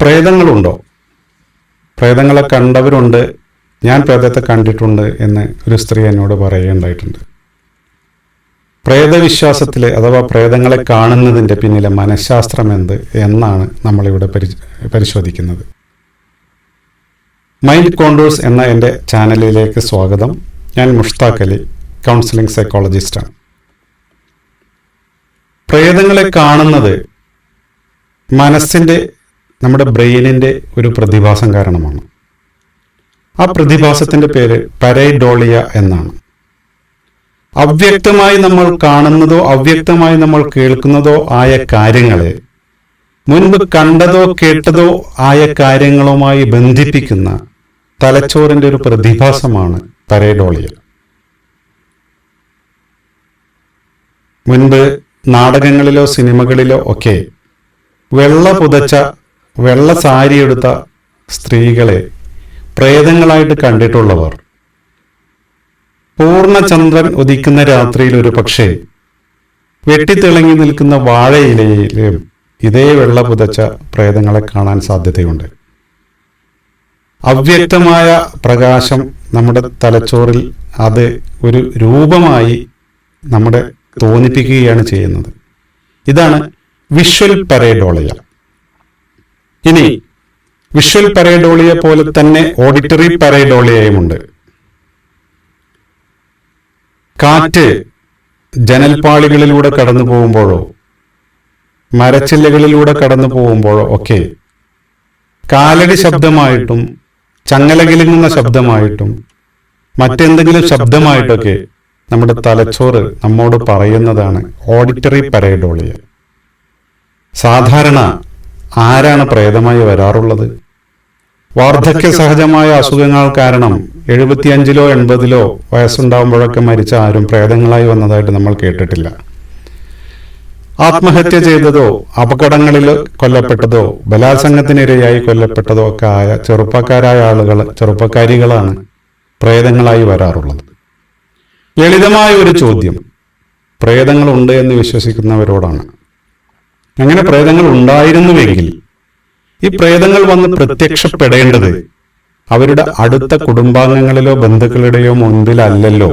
പ്രേതങ്ങളുണ്ടോ? പ്രേതങ്ങളെ കണ്ടവരുണ്ട്, ഞാൻ പ്രേതത്തെ കണ്ടിട്ടുണ്ട് എന്ന് ഒരു സ്ത്രീ എന്നോട് പറയുകയുണ്ടായിട്ടുണ്ട്. പ്രേതവിശ്വാസത്തിലെ അഥവാ പ്രേതങ്ങളെ കാണുന്നതിൻ്റെ പിന്നിലെ മനഃശാസ്ത്രം എന്ത് എന്നാണ് നമ്മളിവിടെ പരിശോധിക്കുന്നത്. മൈൻഡ് കോണ്ടൂഴ്സ് എന്ന എൻ്റെ ചാനലിലേക്ക് സ്വാഗതം. ഞാൻ മുഷ്താഖ് അലി, കൗൺസിലിംഗ് സൈക്കോളജിസ്റ്റാണ്. പ്രേതങ്ങളെ കാണുന്നത് മനസ്സിൻ്റെ, നമ്മുടെ ബ്രെയിനിൻ്റെ ഒരു പ്രതിഭാസം കാരണമാണ്. ആ പ്രതിഭാസത്തിൻ്റെ പേര് പരൈഡോളിയ എന്നാണ്. അവ്യക്തമായി നമ്മൾ കാണുന്നതോ അവ്യക്തമായി നമ്മൾ കേൾക്കുന്നതോ ആയ കാര്യങ്ങളെ മുൻപ് കണ്ടതോ കേട്ടതോ ആയ കാര്യങ്ങളുമായി ബന്ധിപ്പിക്കുന്ന തലച്ചോറിന്റെ ഒരു പ്രതിഭാസമാണ് പരൈഡോളിയ. മുൻപ് നാടകങ്ങളിലോ സിനിമകളിലോ ഒക്കെ വെള്ള പുതച്ച, വെള്ള സാരിയെടുത്ത സ്ത്രീകളെ പ്രേതങ്ങളായിട്ട് കണ്ടിട്ടുള്ളവർ പൂർണ്ണചന്ദ്രൻ ഉദിക്കുന്ന രാത്രിയിൽ ഒരു പക്ഷേ വെട്ടിത്തിളങ്ങി നിൽക്കുന്ന വാഴയിലയിലും ഇതേ വെള്ള പുതച്ച പ്രേതങ്ങളെ കാണാൻ സാധ്യതയുണ്ട്. അവ്യക്തമായ പ്രകാശം നമ്മുടെ തലച്ചോറിൽ അത് ഒരു രൂപമായി നമ്മുടെ തോന്നിപ്പിക്കുകയാണ് ചെയ്യുന്നത്. ഇതാണ് വിഷ്വൽ പരൈഡോളിയ. ഇനി വിഷ്വൽ പരൈഡോളിയ പോലെ തന്നെ ഓഡിറ്ററി പരൈഡോളിയയുമുണ്ട്. കാറ്റ് ജനൽപ്പാളികളിലൂടെ കടന്നു പോകുമ്പോഴോ മരച്ചില്ലകളിലൂടെ കടന്നു പോകുമ്പോഴോ ഒക്കെ കാലടി ശബ്ദമായിട്ടും ചങ്ങലകിലുങ്ങുന്ന ശബ്ദമായിട്ടും മറ്റെന്തെങ്കിലും ശബ്ദമായിട്ടൊക്കെ നമ്മുടെ തലച്ചോറ് നമ്മോട് പറയുന്നതാണ് ഓഡിറ്ററി പരൈഡോളിയ. സാധാരണ ആരാണ് പ്രേതമായി വരാറുള്ളത്? വാർദ്ധക്യ സഹജമായ അസുഖങ്ങൾ കാരണം 75ലോ 80ലോ വയസ്സുണ്ടാകുമ്പോഴൊക്കെ മരിച്ച ആരും പ്രേതങ്ങളായി വന്നതായിട്ട് നമ്മൾ കേട്ടിട്ടില്ല. ആത്മഹത്യ ചെയ്തതോ അപകടങ്ങളിൽ കൊല്ലപ്പെട്ടതോ ബലാത്സംഗത്തിനിരയായി കൊല്ലപ്പെട്ടതോ ഒക്കെ ആയ ചെറുപ്പക്കാരികളാണ് പ്രേതങ്ങളായി വരാറുള്ളത്. ലളിതമായ ഒരു ചോദ്യം പ്രേതങ്ങളുണ്ട് എന്ന് വിശ്വസിക്കുന്നവരോടാണ്. അങ്ങനെ പ്രേതങ്ങൾ ഉണ്ടായിരുന്നുവെങ്കിൽ ഈ പ്രേതങ്ങൾ വന്ന് പ്രത്യക്ഷപ്പെടേണ്ടത് അവരുടെ അടുത്ത കുടുംബാംഗങ്ങളിലോ ബന്ധുക്കളുടെയോ മുൻപിലല്ലല്ലോ.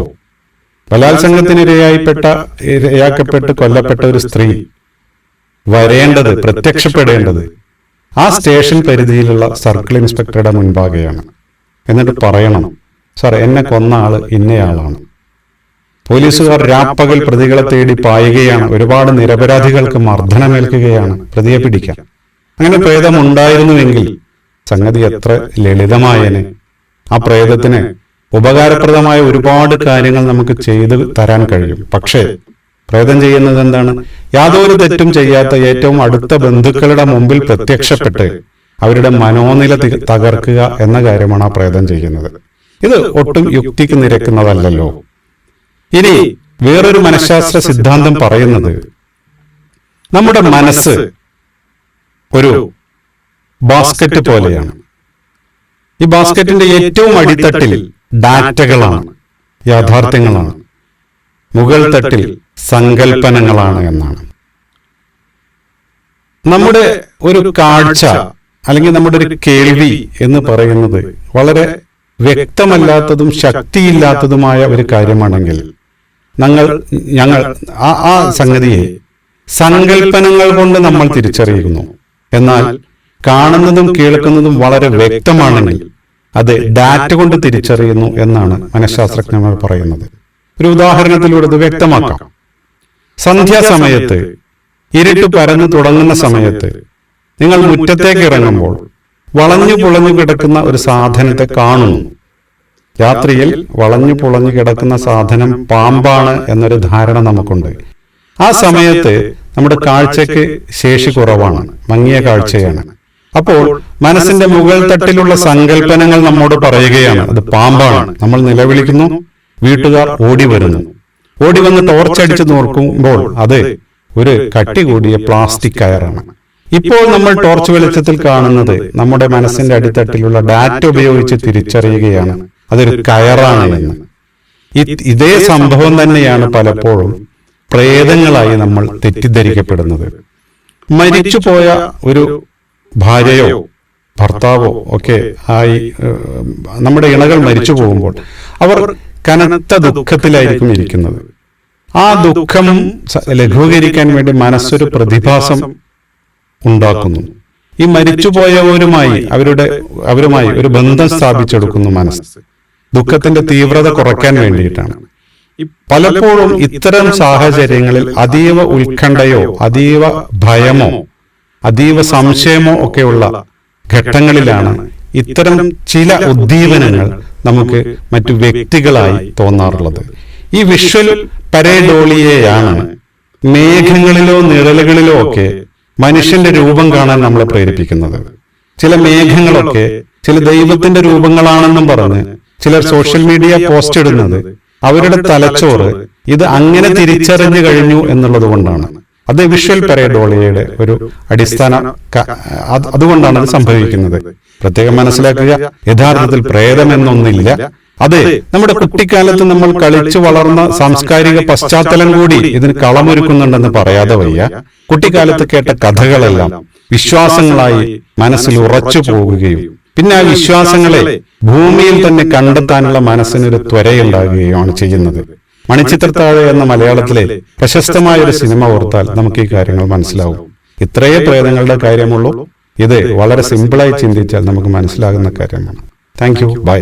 ഇരയാക്കപ്പെട്ട് കൊല്ലപ്പെട്ട ഒരു സ്ത്രീ വരേണ്ടത്, പ്രത്യക്ഷപ്പെടേണ്ടത് ആ സ്റ്റേഷൻ പരിധിയിലുള്ള സർക്കിൾ ഇൻസ്പെക്ടറുടെ മുൻപാകെയാണ്. എന്നിട്ട് പറയണം, സാർ എന്നെ കൊന്ന ആള് ഇന്നയാളാണ്. പോലീസുകാർ രാപ്പകൽ പ്രതികളെ തേടി പായുകയാണ്. ഒരുപാട് നിരപരാധികൾക്ക് മർദ്ദനമേൽക്കുകയാണ് പ്രതിയെ പിടിക്കാൻ. അങ്ങനെ പ്രേതം ഉണ്ടായിരുന്നുവെങ്കിൽ സംഗതി എത്ര ലളിതമായേനെ. ആ പ്രേതത്തിന് ഉപകാരപ്രദമായ ഒരുപാട് കാര്യങ്ങൾ നമുക്ക് ചെയ്തു തരാൻ കഴിയും. പക്ഷേ പ്രേതം ചെയ്യുന്നത് എന്താണ്? യാതൊരു തെറ്റും ചെയ്യാത്ത ഏറ്റവും അടുത്ത ബന്ധുക്കളുടെ മുമ്പിൽ പ്രത്യക്ഷപ്പെട്ട് അവരുടെ മനോനില തകർക്കുക എന്ന കാര്യമാണ് ആ പ്രേതം ചെയ്യുന്നത്. ഇത് ഒട്ടും യുക്തിക്ക് നിരക്കുന്നതല്ലല്ലോ. ഇനി വേറൊരു മനഃശാസ്ത്ര സിദ്ധാന്തം പറയുന്നത്, നമ്മുടെ മനസ്സ് ഒരു ബാസ്ക്കറ്റ് പോലെയാണ്. ഈ ബാസ്ക്കറ്റിന്റെ ഏറ്റവും അടിത്തട്ടിൽ ഡാറ്റകളാണ്, യാഥാർത്ഥ്യങ്ങളാണ്. മുകൾ തട്ടിൽ സങ്കല്പനങ്ങളാണ് എന്നാണ്. നമ്മുടെ ഒരു കാഴ്ച അല്ലെങ്കിൽ നമ്മുടെ ഒരു കേൾവി എന്ന് പറയുന്നത് വളരെ വ്യക്തമല്ലാത്തതും ശക്തിയില്ലാത്തതുമായ ഒരു കാര്യമാണെങ്കിൽ ഞങ്ങൾ ആ സംഗതിയെ സങ്കല്പനങ്ങൾ കൊണ്ട് നമ്മൾ തിരിച്ചറിയുന്നു. എന്നാൽ കാണുന്നതും കേൾക്കുന്നതും വളരെ വ്യക്തമാണെങ്കിൽ അത് ഡാറ്റ കൊണ്ട് തിരിച്ചറിയുന്നു എന്നാണ് മനഃശാസ്ത്രജ്ഞന്മാർ പറയുന്നത്. ഒരു ഉദാഹരണത്തിലൂടെ ഇത് വ്യക്തമാക്കാം. സന്ധ്യാസമയത്ത് ഇരുട്ട് പരന്നു തുടങ്ങുന്ന സമയത്ത് നിങ്ങൾ മുറ്റത്തേക്ക് ഇറങ്ങുമ്പോൾ വളഞ്ഞു പുളഞ്ഞു കിടക്കുന്ന ഒരു സാധനത്തെ കാണുന്നു. രാത്രിയിൽ വളഞ്ഞു പുളഞ്ഞു കിടക്കുന്ന സാധനം പാമ്പാണ് എന്നൊരു ധാരണ നമുക്കുണ്ട്. ആ സമയത്ത് നമ്മുടെ കാഴ്ചയ്ക്ക് ശേഷി കുറവാണ്, മങ്ങിയ കാഴ്ചയാണ്. അപ്പോൾ മനസ്സിന്റെ മുകൾ തട്ടിലുള്ള സങ്കല്പനങ്ങൾ നമ്മോട് പറയുകയാണ് അത് പാമ്പാണ്. നമ്മൾ നിലവിളിക്കുന്നു, വീട്ടുകാർ ഓടി വരുന്നു. ഓടി വന്ന് ടോർച്ചടിച്ച് നോക്കുമ്പോൾ അത് ഒരു കട്ടി കൂടിയ പ്ലാസ്റ്റിക് കയറാണ്. ഇപ്പോൾ നമ്മൾ ടോർച്ച് വെളിച്ചത്തിൽ കാണുന്നത് നമ്മുടെ മനസ്സിന്റെ അടിത്തട്ടിലുള്ള ഡാറ്റ ഉപയോഗിച്ച് തിരിച്ചറിയുകയാണ് അതൊരു കയറാണ് എന്ന്. ഇതേ സംഭവം തന്നെയാണ് പലപ്പോഴും പ്രേതങ്ങളായി നമ്മൾ തെറ്റിദ്ധരിക്കപ്പെടുന്നത്. മരിച്ചുപോയ ഒരു ഭാര്യയോ ഭർത്താവോ ഒക്കെ ആയി നമ്മുടെ ഇണകൾ മരിച്ചു പോകുമ്പോൾ അവർ കനത്ത ദുഃഖത്തിലായിരിക്കും ഇരിക്കുന്നത്. ആ ദുഃഖം ലഘൂകരിക്കാൻ വേണ്ടി മനസ്സൊരു പ്രതിഭാസം ഉണ്ടാക്കുന്നു. ഈ മരിച്ചുപോയവരുമായി അവരുമായി ഒരു ബന്ധം സ്ഥാപിച്ചെടുക്കുന്നു മനസ്സ്. ദുഃഖത്തിന്റെ തീവ്രത കുറയ്ക്കാൻ വേണ്ടിയിട്ടാണ്. പലപ്പോഴും ഇത്തരം സാഹചര്യങ്ങളിൽ അതീവ ഉത്കണ്ഠയോ അതീവ ഭയമോ അതീവ സംശയമോ ഒക്കെയുള്ള ഘട്ടങ്ങളിലാണ് ഇത്തരം ചില ഉദ്ദീപനങ്ങൾ നമുക്ക് മറ്റു വ്യക്തികളായി തോന്നാറുള്ളത്. ഈ വിഷ്വൽ പരേഡോളിയെയാണ് മേഘങ്ങളിലോ നിഴലുകളിലോ ഒക്കെ മനുഷ്യന്റെ രൂപം കാണാൻ നമ്മളെ പ്രേരിപ്പിക്കുന്നത്. ചില മേഘങ്ങളൊക്കെ ചില ദൈവത്തിന്റെ രൂപങ്ങളാണെന്നും പറഞ്ഞ് ചിലർ സോഷ്യൽ മീഡിയ പോസ്റ്റ് ഇടുന്നത് അവരുടെ തലച്ചോറ് ഇത് അങ്ങനെ തിരിച്ചറിഞ്ഞു കഴിഞ്ഞു എന്നുള്ളത് കൊണ്ടാണ്. അത് വിഷ്വൽ പരേഡോളിയയുടെ ഒരു അടിസ്ഥാന അതുകൊണ്ടാണ് അത് സംഭവിക്കുന്നത്. പ്രത്യേകം മനസ്സിലാക്കുക, യഥാർത്ഥത്തിൽ പ്രേതമെന്നൊന്നില്ല. അതെ, നമ്മുടെ കുട്ടിക്കാലത്ത് നമ്മൾ കളിച്ചു വളർന്ന സാംസ്കാരിക പശ്ചാത്തലം കൂടി ഇതിന് കളമൊരുക്കുന്നുണ്ടെന്ന് പറയാതെ വയ്യ. കുട്ടിക്കാലത്ത് കേട്ട കഥകളെല്ലാം വിശ്വാസങ്ങളായി മനസ്സിൽ ഉറച്ചു പോകുകയും പിന്നെ ആ വിശ്വാസങ്ങളെ ഭൂമിയിൽ തന്നെ കണ്ടെത്താനുള്ള മനസ്സിനൊരു ത്വരയുണ്ടാകുകയുമാണ് ചെയ്യുന്നത്. മണിച്ചിത്രത്താഴ് എന്ന മലയാളത്തിലെ പ്രശസ്തമായ ഒരു സിനിമ ഓർത്താൽ നമുക്ക് ഈ കാര്യങ്ങൾ മനസ്സിലാവും. ഇത്രയേ പ്രേതങ്ങളുടെ കാര്യമുള്ളൂ. ഇത് വളരെ സിമ്പിളായി ചിന്തിച്ചാൽ നമുക്ക് മനസ്സിലാകുന്ന കാര്യമാണ്. Thank you. ബൈ.